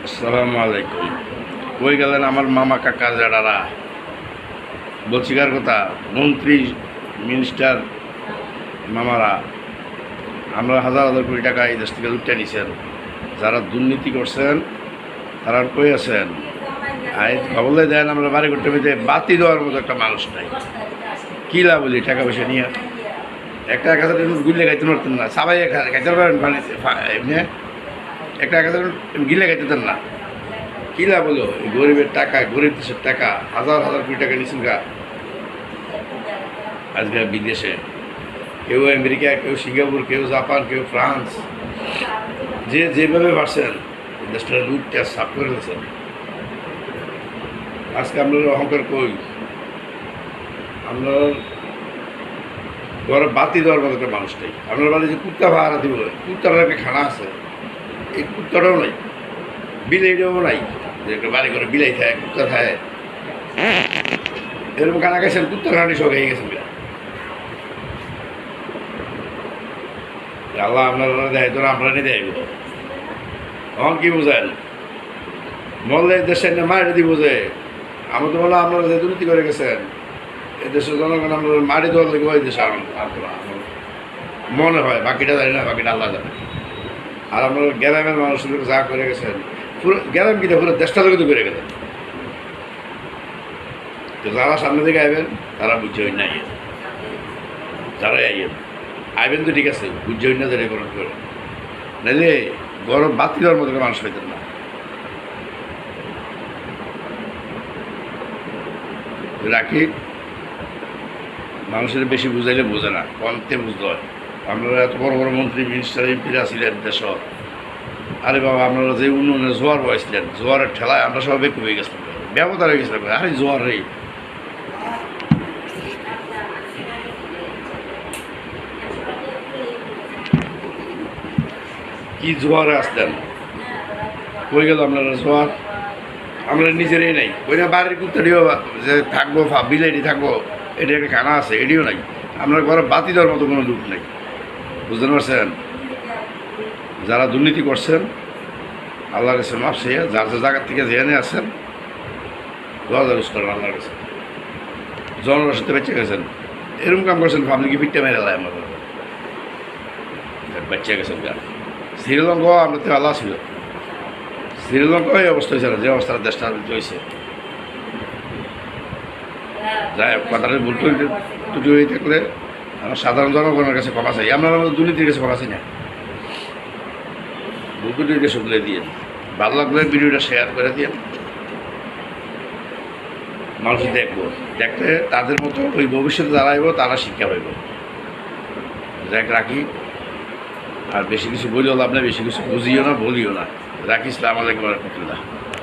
আসসালামু আলাইকুম। কই গেলেন আমার মামা কাকা যারা? বলছি কার কথা? মন্ত্রী, মিনিস্টার, মামারা। আমরা হাজার হাজার কোটি টাকা এই দেশ থেকে লুটে নিছেন। যারা দুর্নীতি করছেন তারা আর কই আছেন? খবরে দেন আমরা বাড়ি করতে পেতে বাতি দেওয়ার মতো একটা মানুষ নাই। কী লাভ বলি টাকা পয়সা নিয়ে? একটা 1,000 গুলে খাইতে পারতেন না, সবাই খাইতে পারেন এমনি একটা 1,000 গিলে খাইতে দেন না। কী লাভ হলো? গরিবের টাকা, গরিব দেশের টাকা, হাজার হাজার কোটি টাকা নিচ্ছেন গা আজকে বিদেশে। কেউ আমেরিকা, কেউ সিঙ্গাপুর, কেউ জাপান, কেউ ফ্রান্স, যে যেভাবে পারছেন দেশটা লুটটা সাফ করে দিয়েছেন। আজকে আমরা অহংকার কই? আমরা ঘরে বাতি দেওয়ার মতো একটা মানুষ নেই। আপনার বাড়ি যে কুত্তা ভাড়া দিব, কুত্তার একটা খানা আছে, এই কুত্তাটাও নাই, বিলাইটাও নাই যে একটা বাড়ি করে বিলাই খায়, কুত্তা খায়। এরকম খানা খাইছেন, কুত্তা খানি সব হয়ে গেছেন। আল্লাহ আপনারা দেয় তো আপনারা নিয়ে দেয়। তখন কি বুঝেন? মরলে দেশের মারি দিব যে আমার তো বলো আপনারা যে দুর্নীতি করে গেছেন, এই দেশের জনগণ আমরা মারি দেওয়ার লেগে ওই দেশে মনে হয়, বাকিটা জানি না, বাকিটা আল্লাহ জানে। আর আপনার গ্রামের মানুষদের যা করে গেছেন, পুরো গ্রাম কিনা পুরো দেশটা লোক তো করে গেছেন। তো যারা সামনে থেকে আইবেন তারা বুঝছে হই না, যারাই আইবেন আইবেন তো ঠিক আছে, বুঝছে হই না যে রেকর্ড করে নাইলে গরম বাতি দেওয়ার মতো মানুষ পেতেন না। রাখি মানুষের বেশি বুঝাইলে বোঝে না, কমতে বুঝতে হয়। আপনারা এত বড় বড় মন্ত্রী, মিনিস্টার, এমপিরা ছিলেন দেশ। আরে বাবা, আপনারা যে উন্নয়নের জোয়ার বয়েছিলেন, জোয়ারের ঠেলায় আমরা সব বেঁকে হয়ে গেছিলাম, ব্যবতার হয়ে গেছিলাম। আরে জোয়ার রে, কি জোয়ারে আসতেন? কই গেল আপনারা জোয়ার? আমরা নিজেরাই নাই, ওই না বাড়ির কুত্তাটিও যে থাকবো, বিলাইটি থাকবো, এটা একটা খানা আছে, এটিও নাই। আপনার ঘরে বাতি দেওয়ার মতো কোনো লোক নেই। বুঝতে পারছেন? যারা দুর্নীতি করছেন আল্লাহর কাছে মাপ চেয়ে, যার যে জায়গার থেকে জেনে আসছেন দোয়াজ করেন আল্লাহর কাছে। জনগণের সাথে বেঁচে গেছেন, এরকম কাম করছেন পাবলিকে পিঠটা মেরে দেয় আমার বেঁচে গেছেন। শ্রীলঙ্কা আমরা তো আল্লাহ ছিল, শ্রীলঙ্কা এই অবস্থা হয়েছে না যে অবস্থার দেশটা হয়েছে। যাই কথাটা ভুল ত্রুটি হয়ে থাকলে আমরা সাধারণ জনগণের কাছে ক্ষমা চাই, আমরা দুর্নীতির কাছে ক্ষমা চাই না। ভুল ত্রুটিকে শুধলে দিয়ে ভালো লাগলে ভিডিওটা শেয়ার করে দিয়ে মানুষ দেখবো, দেখতে তাদের মতো ওই ভবিষ্যতে দাঁড়াইব, তারা শিক্ষা পাইব। যাক রাখি, আর বেশি কিছু বলিও লাভ না, বেশি কিছু বুঝিও না, বলিও না। রাখি। আসসালামু আলাইকুম ওয়া রাহমাতুল্লাহ।